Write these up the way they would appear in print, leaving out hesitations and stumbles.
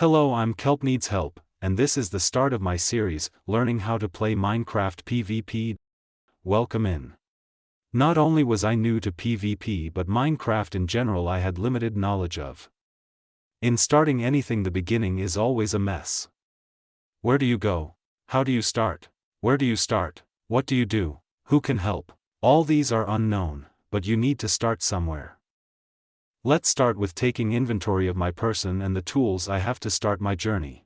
Hello, I'm KelpNeedsHelp, and this is the start of my series, Learning How to Play Minecraft PvP. Welcome in. Not only was I new to PvP but Minecraft in general I had limited knowledge of. In starting anything the beginning is always a mess. Where do you go? How do you start? Where do you start? What do you do? Who can help? All these are unknown, but you need to start somewhere. Let's start with taking inventory of my person and the tools I have to start my journey.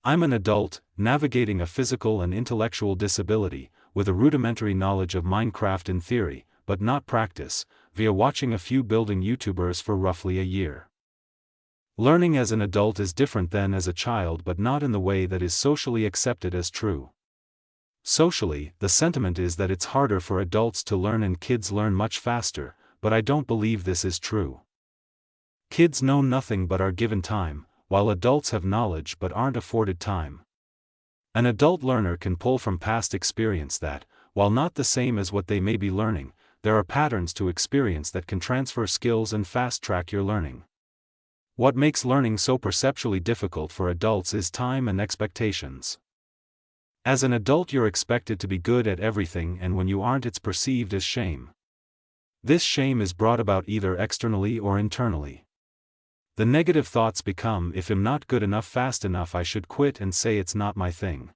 I'm an adult, navigating a physical and intellectual disability, with a rudimentary knowledge of Minecraft in theory, but not practice, via watching a few building YouTubers for roughly a year. Learning as an adult is different than as a child, but not in the way that is socially accepted as true. Socially, the sentiment is that it's harder for adults to learn and kids learn much faster, but I don't believe this is true. Kids know nothing but are given time, while adults have knowledge but aren't afforded time. An adult learner can pull from past experience that, while not the same as what they may be learning, there are patterns to experience that can transfer skills and fast-track your learning. What makes learning so perceptually difficult for adults is time and expectations. As an adult you're expected to be good at everything, and when you aren't it's perceived as shame. This shame is brought about either externally or internally. The negative thoughts become, if I'm not good enough fast enough I should quit and say it's not my thing.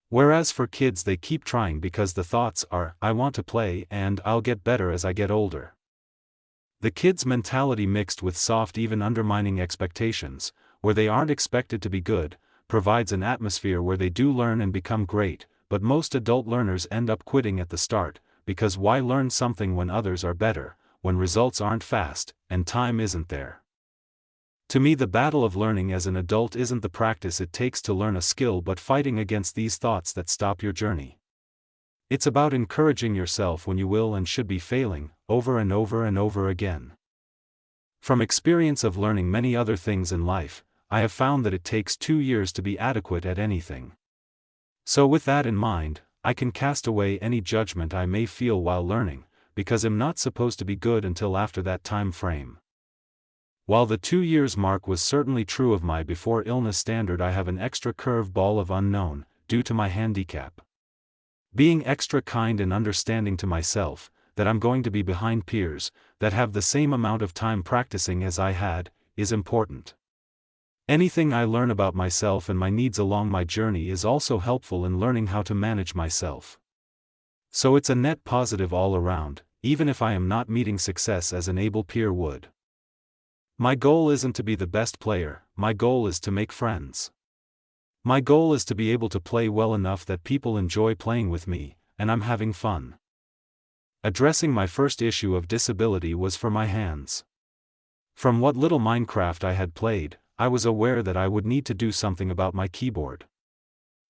Whereas for kids they keep trying because the thoughts are, I want to play and I'll get better as I get older. The kids' mentality mixed with soft, even undermining expectations, where they aren't expected to be good, provides an atmosphere where they do learn and become great, but most adult learners end up quitting at the start, because why learn something when others are better, when results aren't fast, and time isn't there? To me the battle of learning as an adult isn't the practice it takes to learn a skill but fighting against these thoughts that stop your journey. It's about encouraging yourself when you will and should be failing, over and over and over again. From experience of learning many other things in life, I have found that it takes 2 years to be adequate at anything. So with that in mind, I can cast away any judgment I may feel while learning, because I'm not supposed to be good until after that time frame. While the 2 years mark was certainly true of my before illness standard, I have an extra curve ball of unknown, due to my handicap. Being extra kind and understanding to myself, that I'm going to be behind peers, that have the same amount of time practicing as I had, is important. Anything I learn about myself and my needs along my journey is also helpful in learning how to manage myself. So it's a net positive all around, even if I am not meeting success as an able peer would. My goal isn't to be the best player, my goal is to make friends. My goal is to be able to play well enough that people enjoy playing with me, and I'm having fun. Addressing my first issue of disability was for my hands. From what little Minecraft I had played, I was aware that I would need to do something about my keyboard.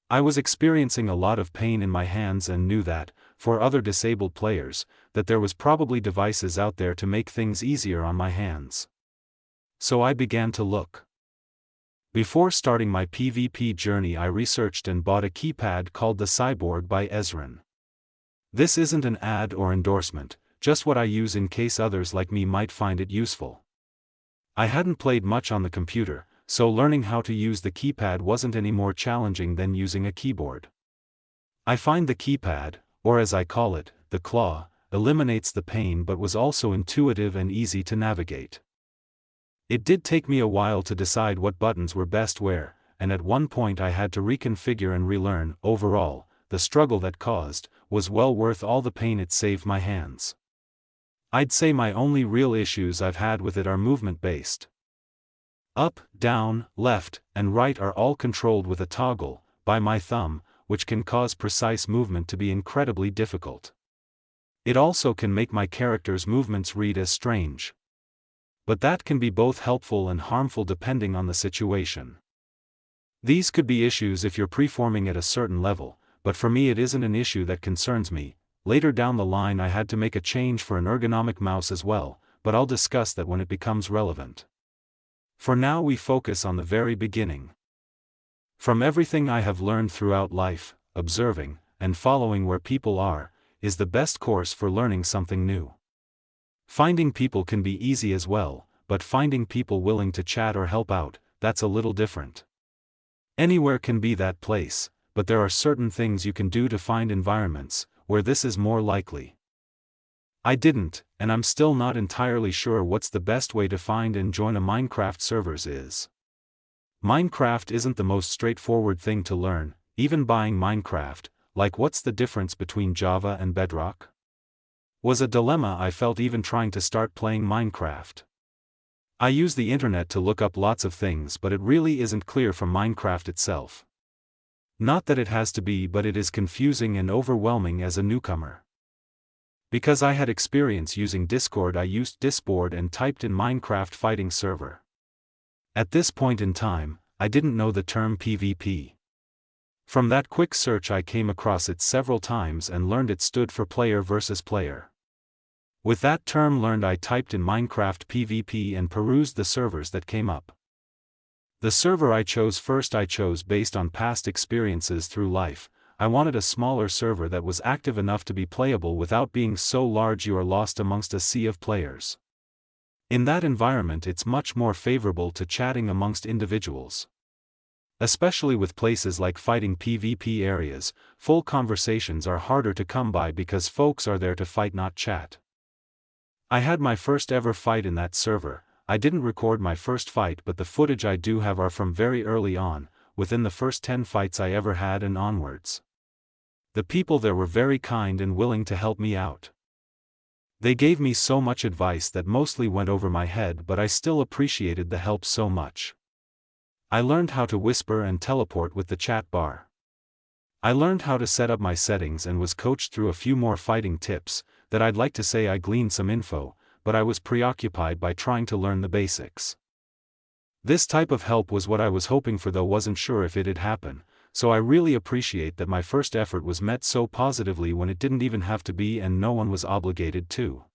I was experiencing a lot of pain in my hands and knew that, for other disabled players, that there was probably devices out there to make things easier on my hands. So I began to look. Before starting my PvP journey I researched and bought a keypad called the Cyborg by Azeron. This isn't an ad or endorsement, just what I use in case others like me might find it useful. I hadn't played much on the computer, so learning how to use the keypad wasn't any more challenging than using a keyboard. I find the keypad, or as I call it, the claw, eliminates the pain but was also intuitive and easy to navigate. It did take me a while to decide what buttons were best where, and at one point I had to reconfigure and relearn. Overall, the struggle that caused, was well worth all the pain it saved my hands. I'd say my only real issues I've had with it are movement-based. Up, down, left, and right are all controlled with a toggle, by my thumb, which can cause precise movement to be incredibly difficult. It also can make my character's movements read as strange. But that can be both helpful and harmful depending on the situation. These could be issues if you're preforming at a certain level, but for me it isn't an issue that concerns me. Later down the line I had to make a change for an ergonomic mouse as well, but I'll discuss that when it becomes relevant. For now we focus on the very beginning. From everything I have learned throughout life, observing, and following where people are, is the best course for learning something new. Finding people can be easy as well, but finding people willing to chat or help out, that's a little different. Anywhere can be that place, but there are certain things you can do to find environments where this is more likely. I didn't, and I'm still not entirely sure what's the best way to find and join a Minecraft servers is. Minecraft isn't the most straightforward thing to learn, even buying Minecraft, like what's the difference between Java and Bedrock? Was a dilemma I felt even trying to start playing Minecraft. I use the internet to look up lots of things, but it really isn't clear from Minecraft itself. Not that it has to be, but it is confusing and overwhelming as a newcomer. Because I had experience using Discord, I used Discord and typed in Minecraft fighting server. At this point in time, I didn't know the term PvP. From that quick search I came across it several times and learned it stood for player versus player. With that term learned, I typed in Minecraft PvP and perused the servers that came up. The server I chose based on past experiences through life. I wanted a smaller server that was active enough to be playable without being so large you are lost amongst a sea of players. In that environment it's much more favorable to chatting amongst individuals. Especially with places like fighting PvP areas, full conversations are harder to come by because folks are there to fight, not chat. I had my first ever fight in that server. I didn't record my first fight, but the footage I do have are from very early on, within the first 10 fights I ever had and onwards. The people there were very kind and willing to help me out. They gave me so much advice that mostly went over my head, but I still appreciated the help so much. I learned how to whisper and teleport with the chat bar. I learned how to set up my settings and was coached through a few more fighting tips, that I'd like to say I gleaned some info, but I was preoccupied by trying to learn the basics. This type of help was what I was hoping for, though wasn't sure if it'd happen. So I really appreciate that my first effort was met so positively when it didn't even have to be, and no one was obligated to.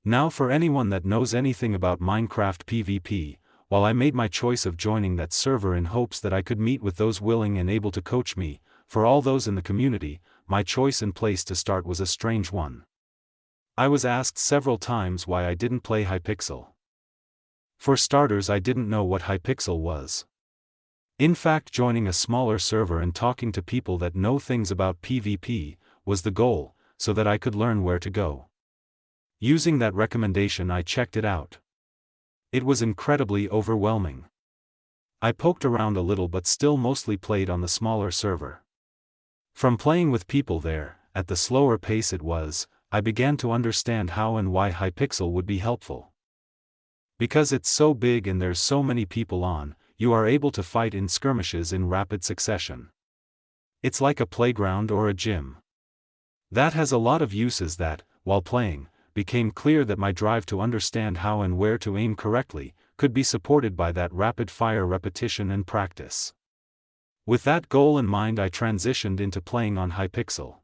Now, for anyone that knows anything about Minecraft PvP, while I made my choice of joining that server in hopes that I could meet with those willing and able to coach me, for all those in the community, my choice and place to start was a strange one. I was asked several times why I didn't play Hypixel. For starters, I didn't know what Hypixel was. In fact, joining a smaller server and talking to people that know things about PvP was the goal, so that I could learn where to go. Using that recommendation, I checked it out. It was incredibly overwhelming. I poked around a little but still mostly played on the smaller server. From playing with people there, at the slower pace it was, I began to understand how and why Hypixel would be helpful. Because it's so big and there's so many people on, you are able to fight in skirmishes in rapid succession. It's like a playground or a gym. That has a lot of uses that, while playing, became clear that my drive to understand how and where to aim correctly could be supported by that rapid-fire repetition and practice. With that goal in mind, I transitioned into playing on Hypixel.